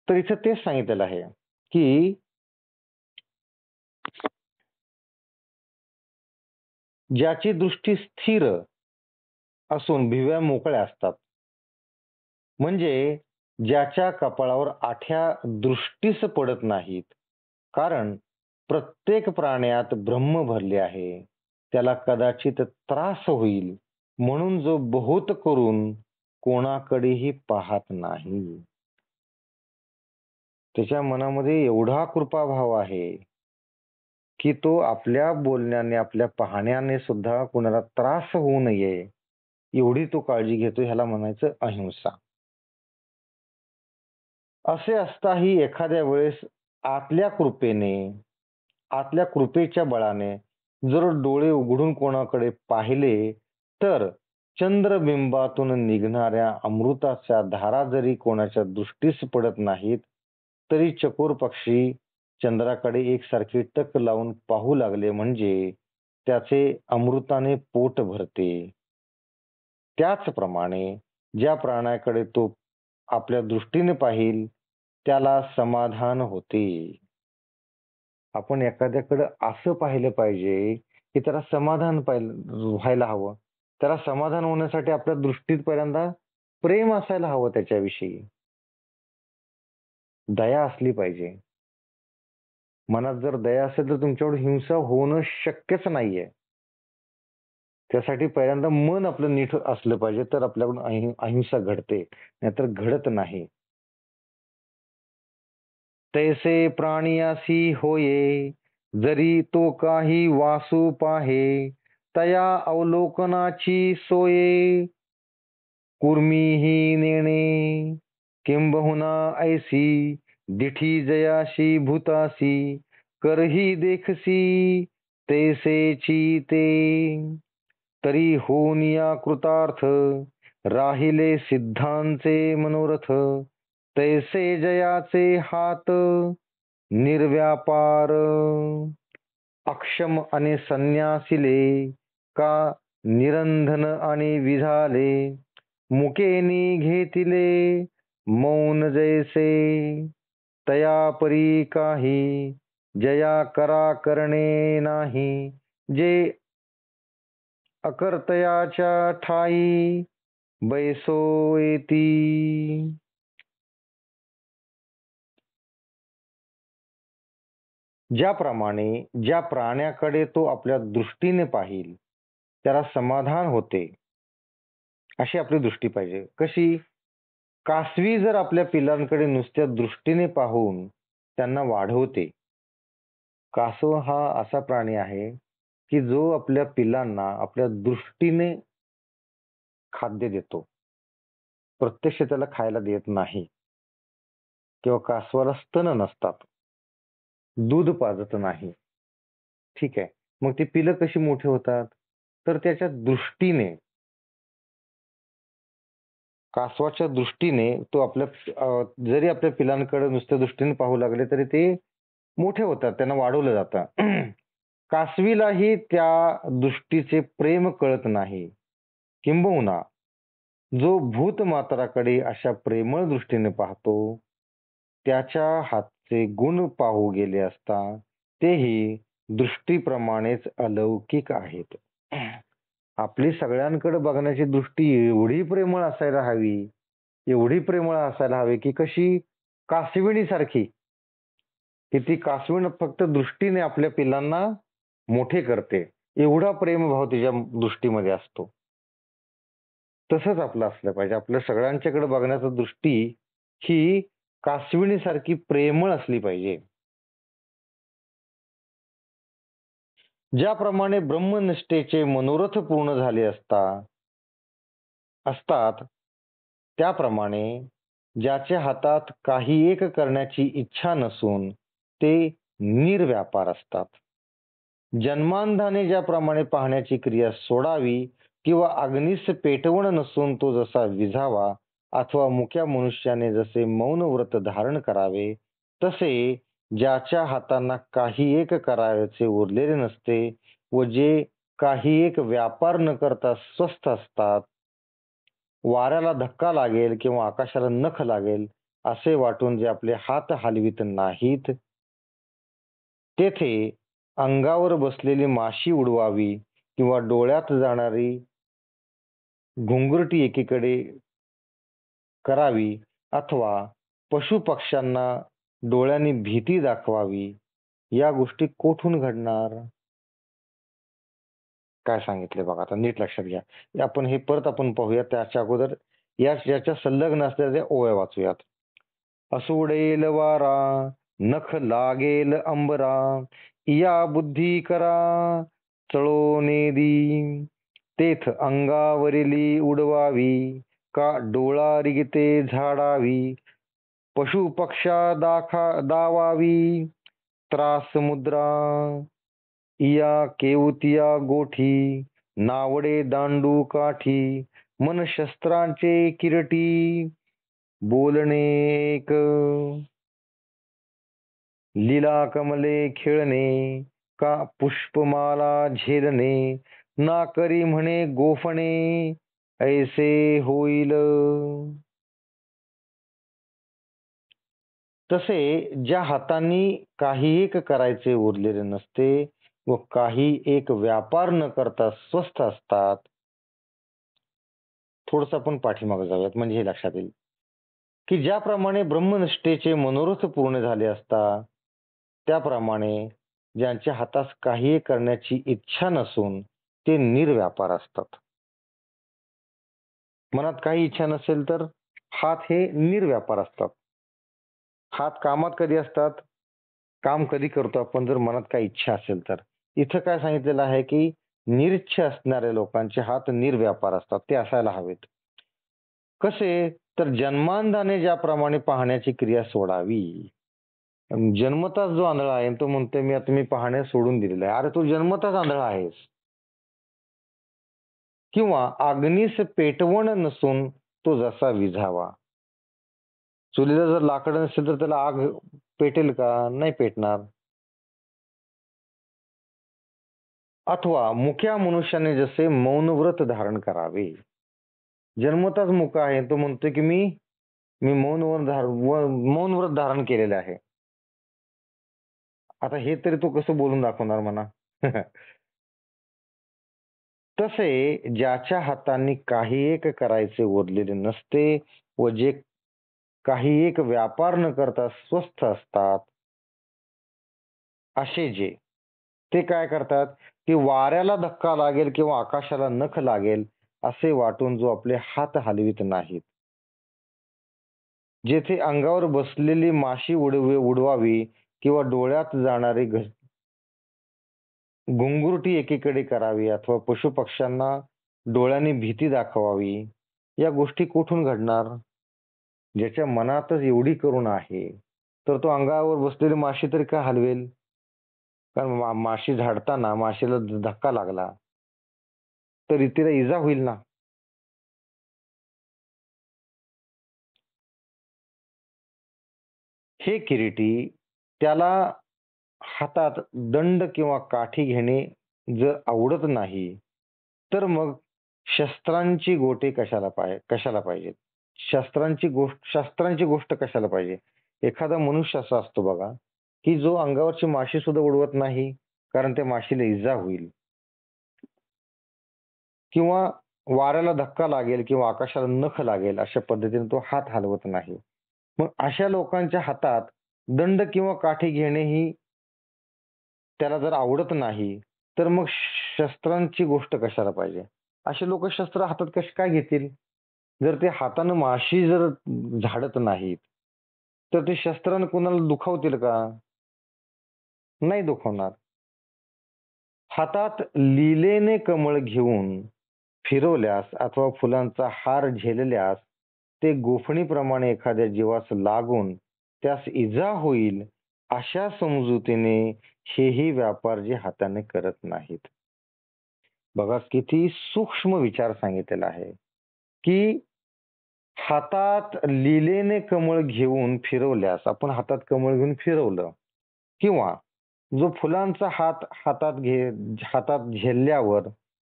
तर इथं तेच सांगितलेलं आहे की ज्याची दृष्टी स्थिर असून भिव्या मोकळ्या असतात. म्हणजे ज्याच्या कपाळावर आठ्या दृष्टीस पडत नाहीत. कारण प्रत्येक प्राण्यात ब्रह्म भरले आहे. त्याला कदाचित त्रास होईल म्हणून जो बहुत करून कोणाकडेही पाहत नाही. त्याच्या मनामध्ये एवढा कृपाभाव आहे की तो आपल्या बोलण्याने, आपल्या पाहण्याने सुद्धा कोणाला त्रास होऊ नये एवढी तो काळजी घेतो. ह्याला म्हणायचं अहिंसा. असे असताही एखाद्या वेळेस आतल्या कृपेने, आतल्या कृपेच्या बळाने जर डोळे उघडून कोणाकडे पाहिले तर चंद्रबिंबातून निघणाऱ्या अमृताच्या धारा जरी कोणाच्या दृष्टीस पडत नाहीत, तरी चकोर पक्षी चंद्राकडे एकसारखे टक लावून पाहू लागले म्हणजे त्याचे अमृताने पोट भरते. त्याचप्रमाणे ज्या प्राण्याकडे तो आपल्या दृष्टीने पाहिल त्याला समाधान होते. आपण एखाद्याकडे असं पाहिलं पाहिजे की त्याला समाधान व्हायला हवं. त्याला समाधान होण्यासाठी आपल्या दृष्टीत पहिल्यांदा प्रेम असायला हवं त्याच्याविषयी. दया असली पाहिजे. मनात जर दया असेल तर तुमच्यावर हिंसा होणं शक्यच नाहीये. त्यासाठी पहिल्यांदा मन आपलं नीट असलं पाहिजे तर आपल्याकडून अहिंसा घडते, नाहीतर घडत नाही. तैसे प्राणियासी होये जरी तो काही वासू पाहे, तया अवलोकनाची सोये कुर्मीही नेणे. किंबहुना ऐसी दिठी जयाशी भूतासी, करही देखसी तैसेची ते. तरी होऊन या कृतार्थ राहिले सिद्धांचे मनोरथ. तैसे जयाचे हात निर्व्यापार. अक्षम आणि संन्यासिले का निरंधन आणि विझाले. मुकेनी घेतिले मौन जैसे. तया परी काही जया करा करणे नाही. जे अकर्तयाच्या ठाई बैसो येती. ज्याप्रमाणे ज्या प्राण्याकडे तो आपल्या दृष्टीने पाहिल त्याला समाधान होते, अशी आपली दृष्टी पाहिजे. कशी? कासवी जर आपल्या पिलांकडे नुसत्या दृष्टीने पाहून त्यांना वाढवते. कासव हा असा प्राणी आहे की जो आपल्या पिलांना आपल्या दृष्टीने खाद्य देतो. प्रत्यक्ष त्याला खायला देत नाही. किंवा कासवाला स्तन नसतात. दूध पाजत नाही. ठीक आहे. मग ती पिलं कशी मोठी होतात? तर त्याच्या दृष्टीने, कासवाच्या दृष्टीने तो जरी आपल्या पिलांकडे नुसत्या दृष्टीने पाहू लागले तरी ते मोठे होतात, त्यांना वाढवलं जातं. कासवीलाही त्या दृष्टीचे प्रेम कळत नाही. किंबहुना जो भूतमात्राकडे अशा प्रेमळ दृष्टीने पाहतो त्याच्या हातचे गुण पाहू गेले असता तेही दृष्टीप्रमाणेच अलौकिक आहेत. आपली सगळ्यांकडे बघण्याची दृष्टी एवढी प्रेमळ असायला हवी, एवढी प्रेमळ असायला हवी की कशी कासविणीसारखी, की ती कासविण फक्त दृष्टीने आपल्या पिलांना मोठे करते. एवढा प्रेमभाव तिच्या दृष्टीमध्ये असतो. तसंच आपलं असलं पाहिजे. आपल्या सगळ्यांच्याकडे बघण्याची दृष्टी ही कासविणीसारखी प्रेमळ असली पाहिजे. ज्याप्रमाणे ब्रह्मनिष्ठेचे मनोरथ पूर्ण झाले असतात त्याप्रमाणे ज्याच्या हातात काही एक करण्याची इच्छा नसून ते निर्व्यापार असतात. जन्मांधाने ज्याप्रमाणे पाहण्याची क्रिया सोडावी किंवा अग्नीस पेटवण नसून तो जसा विझावा, अथवा मुक्या मनुष्याने जसे मौन व्रत धारण करावे, तसे ज्याच्या हातांना काही एक करायचे उरलेले नसते व जे काही एक व्यापार न करता स्वस्थ असतात, वाऱ्याला धक्का लागेल किंवा आकाशाला नख लागेल असे वाटून जे आपले हात हलवित नाहीत, तेथे अंगावर बसलेली माशी उडवावी किंवा डोळ्यात जाणारी घुंगुरटी एकीकडे करावी, अथवा पशुपक्ष्यांना डोळ्यांनी भीती दाखवावी, या गोष्टी कोठून घडणार? काय सांगितले बघा, आता नीट लक्षात घ्या. आपण हे परत पाहूया. त्याच्या अगोदर याच्या संलग्न असलेल्या ओव्या वाचूयात. असुडेल वारा, नख लागेल अंबरा, या बुद्धी करा चळोनेदी, तेथ अंगावरीली उडवावी, का डोळा रिगते झाडावी, पशु पक्षा दावावी, त्रास मुद्रा, इया केवतिया गोठी, नावडे दांडू काठी, मन शस्त्रांचे किरटी, बोलणे एक, लीला कमले खेळणे, का पुष्पमाला झेलणे, ना करी म्हणे गोफणे, ऐसे होईल. तसे ज्या हातांनी काही एक करायचे उरलेले नसते व काही एक व्यापार न करता स्वस्थ असतात, थोडस आपण पाठीमागे जाऊयात म्हणजे हे लक्षात येईल की ज्याप्रमाणे ब्रह्मनिष्ठेचे मनोरथ पूर्ण झाले असता, त्याप्रमाणे ज्यांच्या हातास काही करण्याची इच्छा नसून ते निर्व्यापार असतात. मनात काही इच्छा नसेल तर हात हे निर्व्यापार असतात. हात कामात कधी असतात? काम कधी करतो आपण जर मनात काही इच्छा असेल तर. इथं काय सांगितलेलं आहे की निरिच्छा असणाऱ्या लोकांचे हात निर्व्यापार असतात, ते असायला हवेत. कसे? तर जन्मांधाने ज्याप्रमाणे पाहण्याची क्रिया सोडावी. जन्मताच जो आंधळा आहे तो म्हणतोय मी आता पाहणे सोडून दिलेलं आहे. अरे तू जन्मताच आंधळा आहेस. किंवा अग्नीस पेटवण नसून तो जसा विझावा. चुलीला जर लाकड नसेल तर त्याला आग पेटेल का? नाही पेटणार. अथवा मुक्या मनुष्याने जसे मौन व्रत धारण करावे. जन्मताच मुका आहे तो म्हणतोय की मी मी मौन व्रत धारण केलेलं आहे. आता हे तरी तो कसं बोलून दाखवणार म्हणा. तसे ज्याच्या हातांनी काही एक करायचे उरलेले नसते व जे काही एक व्यापार न करता स्वस्थ असतात, असे जे ते काय करतात की वाऱ्याला धक्का लागेल किंवा आकाशाला नख लागेल असे वाटून जो आपले हात हलवित नाहीत, जेथे अंगावर बसलेली माशी उडवावी किंवा डोळ्यात जाणारी घुंगुरटी एकीकडे करावी अथवा पशुपक्ष्यांना डोळ्यांनी भीती दाखवावी, या गोष्टी कुठून घडणार? ज्याच्या मनातच एवढी करुणा आहे तर तो अंगावर बसलेली माशी तरी का हलवेल? कारण माशी झाडताना माशीला धक्का लागला तर तिला इजा होईल ना. हे किरीटी त्याला हातात दंड किंवा काठी घेणे जर आवडत नाही, तर मग शस्त्रांची गोटे कशाला पाहिजेत? शस्त्रांची गोष्ट कशाला पाहिजे? एखादा मनुष्य असा असतो बघा की जो अंगावरची माशी सुद्धा उडवत नाही, कारण त्या माशीला इजा होईल किंवा वाऱ्याला धक्का लागेल किंवा आकाशाला नख लागेल अशा पद्धतीने तो हात हलवत नाही. मग अशा लोकांच्या हातात दंड किंवा काठी घेणेही त्याला जर आवडत नाही, तर मग शस्त्रांची गोष्ट कशाला पाहिजे? असे लोक शस्त्र हातात कसे काय घेतील? जर ते हातानं माशी जर झाडत नाहीत, तर ते शस्त्रानं कोणाला दुखावतील का? नाही दुखवणार. हातात लिलेने कमळ घेऊन फिरवल्यास अथवा फुलांचा हार झेलल्यास ते गोफणीप्रमाणे एखाद्या जीवास लागून त्यास इजा होईल, अशा समजुतीने हेही व्यापार जे हाताने करत नाहीत. बघा किती सूक्ष्म विचार सांगितलेला आहे, की हातात लिलेने कमळ घेऊन फिरवल्यास, आपण हातात कमळ घेऊन फिरवलं किंवा जो फुलांचा हातात झेलल्यावर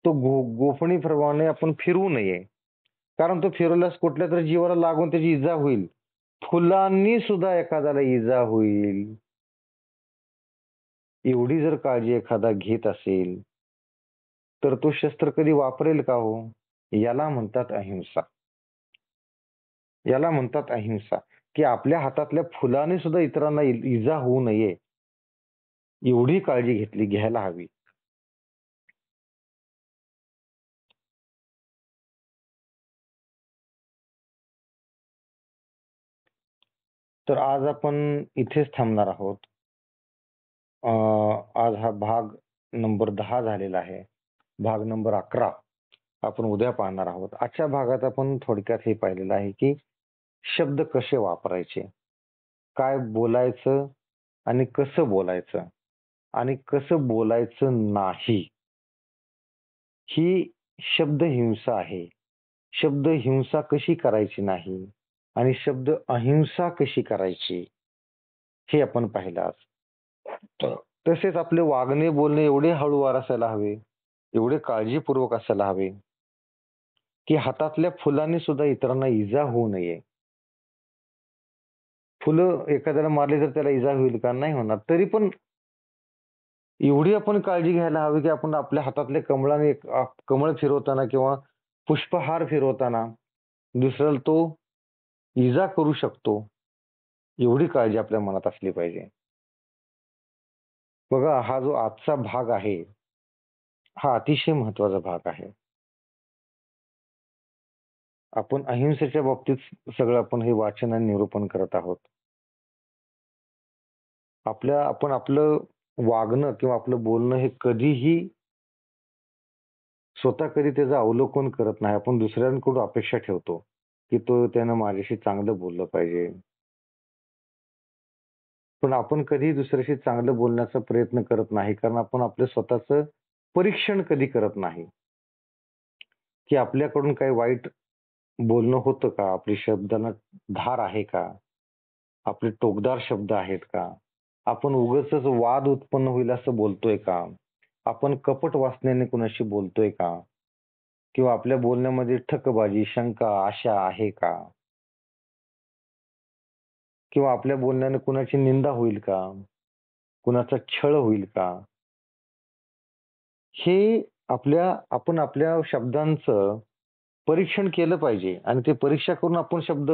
तो गोफणीप्रमाणे आपण फिरवू नये. कारण तो फिरवल्यास कुठल्यातरी जीवाला लागून त्याची इजा होईल. फुलांनी सुद्धा एखाद्याला इजा होईल. एवढी जर काळजी एखादा घेत असेल, तर तो शस्त्र कधी वापरेल का हो? याला म्हणतात अहिंसा. याला म्हणतात अहिंसा, की आपल्या हातातल्या फुलाने सुद्धा इतरांना इजा होऊ नये, एवढी काळजी घ्यायला हवी. तर आज आपण इथेच थांबणार आहोत. आज हा भाग नंबर 10 झालेला आहे. भाग नंबर 11 आपण उद्या पाहणार आहोत. आजच्या भागात आपण थोडक्यात हे पाहिलेलं आहे, की शब्द कसे वापरायचे, काय बोलायचं आणि कसं बोलायचं आणि कसं बोलायचं नाही. ही शब्द हिंसा आहे. शब्द हिंसा कशी करायची नाही आणि शब्द अहिंसा कशी करायची, हे आपण पाहिलं आज. तसेच आपले वागणे, बोलणे एवढे हळूवार असायला हवे, एवढे काळजीपूर्वक असायला हवे, की हातातल्या फुलांनी सुद्धा इतरांना इजा होऊ नये. फुलं एखाद्याला मारली तर त्याला इजा होईल का? नाही होणार. तरी पण एवढी आपण काळजी घ्यायला हवी, की आपण आपल्या हातातले कमळ फिरवताना किंवा पुष्पहार फिरवताना दुसऱ्याला तो इजा करू शकतो, एवढी काळजी आपल्या मनात असली पाहिजे. बघा हा जो आजचा भाग आहे, हा अतिशय महत्वाचा भाग आहे. आपण अहिंसेच्या बाबतीत सगळं आपण हे वाचन आणि निरूपण करत आहोत. आपण आपलं वागणं किंवा आपलं बोलणं हे कधीही स्वतः कधी त्याचं अवलोकन करत नाही. आपण दुसऱ्यांकडून अपेक्षा ठेवतो, की त्यानं माझ्याशी चांगलं बोललं पाहिजे. पण आपण कधीही दुसऱ्याशी चांगलं बोलण्याचा प्रयत्न करत नाही. कारण आपण आपलं स्वतःचं परीक्षण कधी करत नाही, की आपल्याकडून काही वाईट बोलणं होतं का? आपली शब्दांना धार आहे का? आपले टोकदार शब्द आहेत का? आपण उगाचच वाद उत्पन्न होईल असं बोलतोय का? आपण कपट वासनेने कुणाशी बोलतोय का? किंवा आपल्या बोलण्यामध्ये ठकबाजी, शंका, आशा आहे का? किंवा आपल्या बोलण्याने कुणाची निंदा होईल का? कुणाचा छळ होईल का? हे आपण आपल्या शब्दांचं परीक्षण केलं पाहिजे आणि ते परीक्षा करून आपण शब्द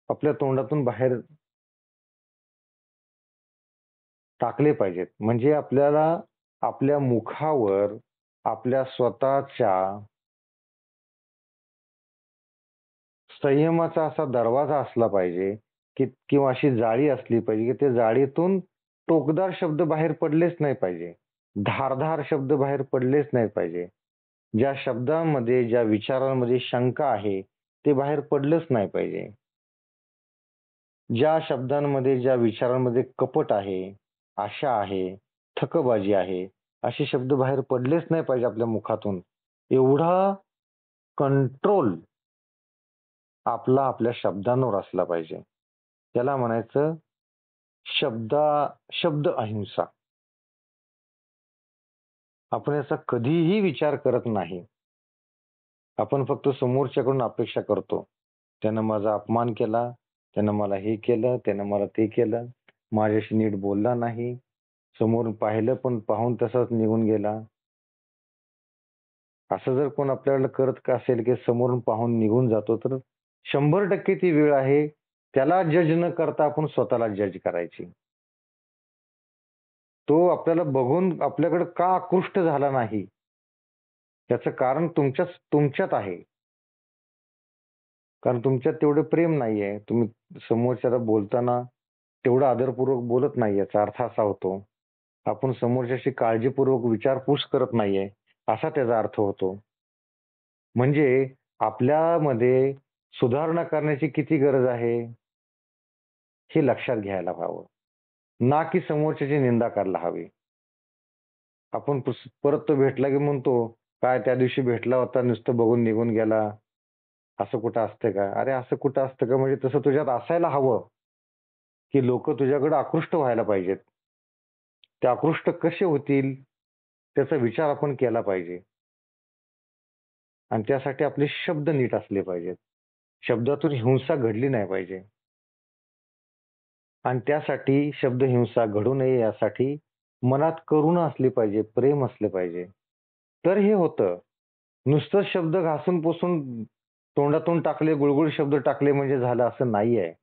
आपल्या तोंडातून बाहेर टाकले पाहिजेत. म्हणजे आपल्याला आपल्या मुखावर आपल्या स्वतःच्या संयमाचा असा दरवाजा असला पाहिजे, की किंवा अशी जाळी असली पाहिजे, की त्या जाळीतून टोकदार शब्द बाहेर पडलेच नाही पाहिजे. धारदार शब्द बाहेर पडलेच नाही पाहिजे. ज्या शब्दांमध्ये, ज्या विचारांमध्ये शंका आहे, ते बाहेर पडलंच नाही पाहिजे. ज्या शब्दांमध्ये, ज्या विचारांमध्ये कपट आहे, आशा आहे, ठकबाजी आहे, असे शब्द बाहेर पडलेच नाही पाहिजे आपल्या मुखातून. एवढा कंट्रोल आपला आपल्या शब्दांवर असला पाहिजे. त्याला म्हणायचं शब्द अहिंसा. आपण याचा कधीही विचार करत नाही. आपण फक्त समोरच्याकडून अपेक्षा करतो. त्यानं माझा अपमान केला, त्यानं मला हे केलं, त्यानं मला ते केलं, माझ्याशी नीट बोलला नाही, समोरून पाहिलं पण पाहून तसाच निघून गेला. असं जर कोण आपल्याला करत असेल, की समोरून पाहून निघून जातो, तर 100% ती वेळ आहे त्याला जज न करता आपण स्वतःला जज करायची. तो आपल्याला बघून आपल्याकडे का आकृष्ट झाला नाही, याचं कारण तुमच्यात आहे. कारण तुमच्यात तेवढं प्रेम नाहीये. तुम्ही समोरच्याला बोलताना तेवढं आदरपूर्वक बोलत नाही, याचा अर्थ असा होतो. आपण समोरच्याशी काळजीपूर्वक विचारपूस करत नाहीये, असा त्याचा अर्थ होतो. म्हणजे आपल्यामध्ये सुधारणा करण्याची किती गरज आहे, हे लक्षात घ्यायला हवं. ना की समोरच्याची निंदा करायला हवी. आपण परत तो भेटला की म्हणतो, "काय त्या दिवशी भेटला होता, नुसतं बघून निघून गेला." असं कुठं असतं का? अरे असं कुठं असतं का? म्हणजे तसं तुझ्यात असायला हवं, की लोकं तुझ्याकडे आकृष्ट व्हायला पाहिजेत. ते आकृष्ट कसे होतील, त्याचा विचार आपण केला पाहिजे आणि त्यासाठी आपले शब्द नीट असले पाहिजेत. शब्दातून हिंसा घडली नाही पाहिजे आणि त्यासाठी शब्द हिंसा घडू नये यासाठी मनात करुणा असली पाहिजे, प्रेम असलं पाहिजे. तर हे होतं. नुसतं शब्द घासून पुसून तोंडातून टाकले, गुळगुळ शब्द टाकले म्हणजे झालं असं नाहीये.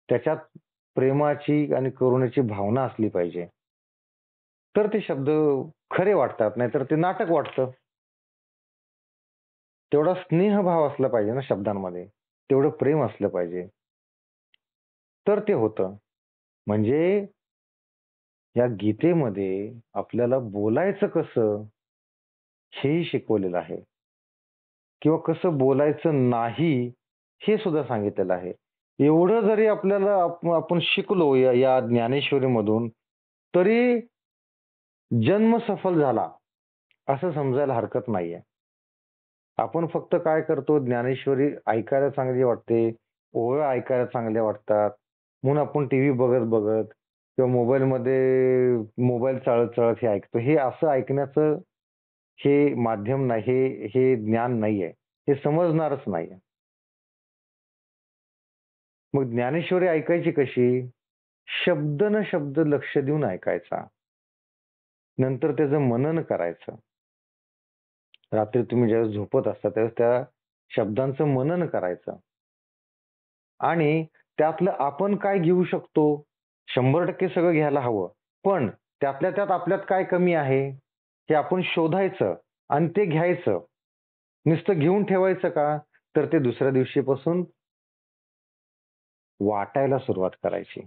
त्याच्यात प्रेमाची आणि करुणेची भावना असली पाहिजे. तर ते शब्द खरे वाटतात, नाहीतर ते नाटक वाटतं. तेवढा स्नेहभाव असला पाहिजे ना शब्दांमध्ये. तेवढं प्रेम असलं पाहिजे. तर ते होतं. म्हणजे या गीतेमध्ये आपल्याला बोलायचं कसं हेही शिकवलेलं आहे किंवा कसं बोलायचं नाही हे सुद्धा सांगितलेलं आहे. एवढं जरी आपल्याला आपण शिकलो या ज्ञानेश्वरीमधून, तरी जन्म सफल झाला असं समजायला हरकत नाहीये. आपण फक्त काय करतो, ज्ञानेश्वरी ऐकायला चांगली वाटते, ओव्या ऐकायला चांगल्या वाटतात, म्हणून आपण टीव्ही बघत-बघत किंवा मोबाईल चाळत-चाळत हे ऐकतो. हे असं ऐकण्याचं हे माध्यम नाही, हे ज्ञान नाहीये. हे समजणारच नाहीये. मग ज्ञानेश्वरी ऐकायची कशी? शब्द न शब्द लक्ष देऊन ऐकायचा. नंतर त्याचं मनन करायचं. रात्री तुम्ही ज्यावेळेस झोपत असता त्यावेळेस त्या शब्दांचं मनन करायचं आणि त्यातलं आपण काय घेऊ शकतो? 100% सगळं घ्यायला हवं. पण त्यातल्या त्यात आपल्यात काय कमी आहे? हे आपण शोधायचं आणि ते घ्यायचं. नुसतं घेऊन ठेवायचं का? तर ते दुसऱ्या दिवशीपासून वाटायला सुरुवात करायची.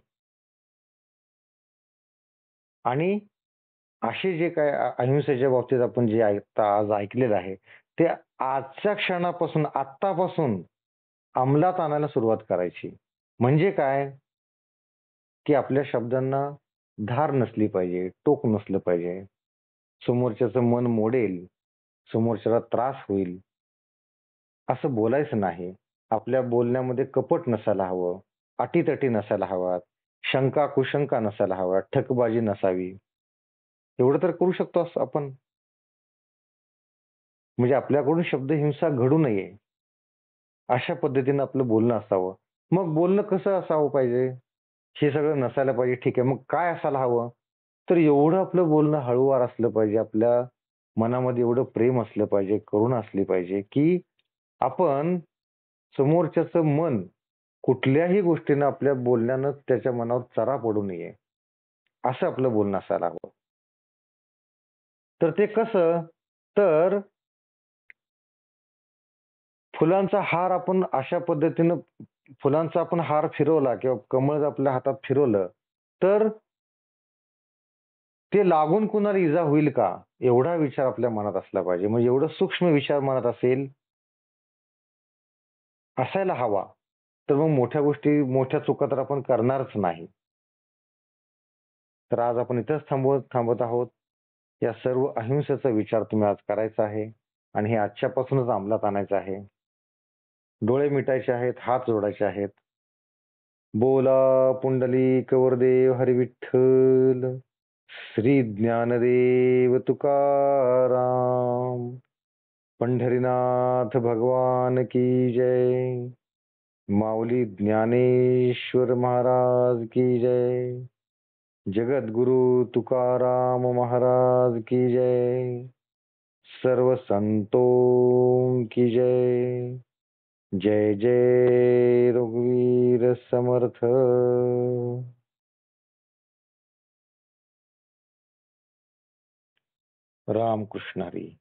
आणि असे जे काही अहिंसेच्या बाबतीत आपण जे आज ऐकलेलं आहे, ते आजच्या क्षणापासून, आत्तापासून अंमलात आणायला सुरुवात करायची. म्हणजे काय? की आपल्या शब्दांना धार नसली पाहिजे, टोक नसलं पाहिजे. समोरच्याचं मन मोडेल, समोरच्याला त्रास होईल, असं बोलायचं नाही. आपल्या बोलण्यामध्ये कपट नसायला हवं, अटीतटी नसायला हव्यात, शंका-कुशंका नसायला हव्यात, ठकबाजी नसावी. एवढं तर करू शकतो आपण. म्हणजे आपल्याकडून शब्दहिंसा घडू नये, अशा पद्धतीनं आपलं बोलणं असावं. मग बोलणं कसं असावं पाहिजे? हे सगळं नसायला पाहिजे, ठीक आहे. मग काय असायला हवं? तर एवढं आपलं बोलणं हळूवार असलं पाहिजे, आपल्या मनामध्ये एवढं प्रेम असलं पाहिजे, करुणा असली पाहिजे, की आपण समोरच्याचं मन कुठल्याही गोष्टीनं आपल्या बोलण्यानं त्याच्या मनावर चरा पडू नये, असं आपलं बोलणं असायला हवं. तर ते कसं? तर फुलांचा हार आपण अशा पद्धतीनं फुलांचा आपण हार फिरवला किंवा कमळ आपल्या हातात फिरवलं, तर ते लागून कुणाला इजा होईल का? एवढा विचार आपल्या मनात असला पाहिजे. म्हणजे एवढं सूक्ष्म विचार मनात असायला हवा. तर मग मोठ्या गोष्टी, मोठ्या चुका तर आपण करणारच नाही. तर आज आपण इथेच थांबत आहोत. या सर्व अहिंसेचा विचार तुम्ही आज करायचा आहे आणि हे आजच्यापासूनच अंमलात आणायचं आहे. डोळे मिटायचे आहेत, हात जोडायचे आहेत. बोला पुंडलिक वरदेव हरी विठ्ठल, श्री ज्ञानदेव तुकाराम, पंढरीनाथ भगवान की जय, माऊली ज्ञानेश्वर महाराज की जय, जगद्गुरु तुकाराम महाराज की जय, सर्व संतों की जय. जय जय रघुवीर समर्थ. रामकृष्ण हरी.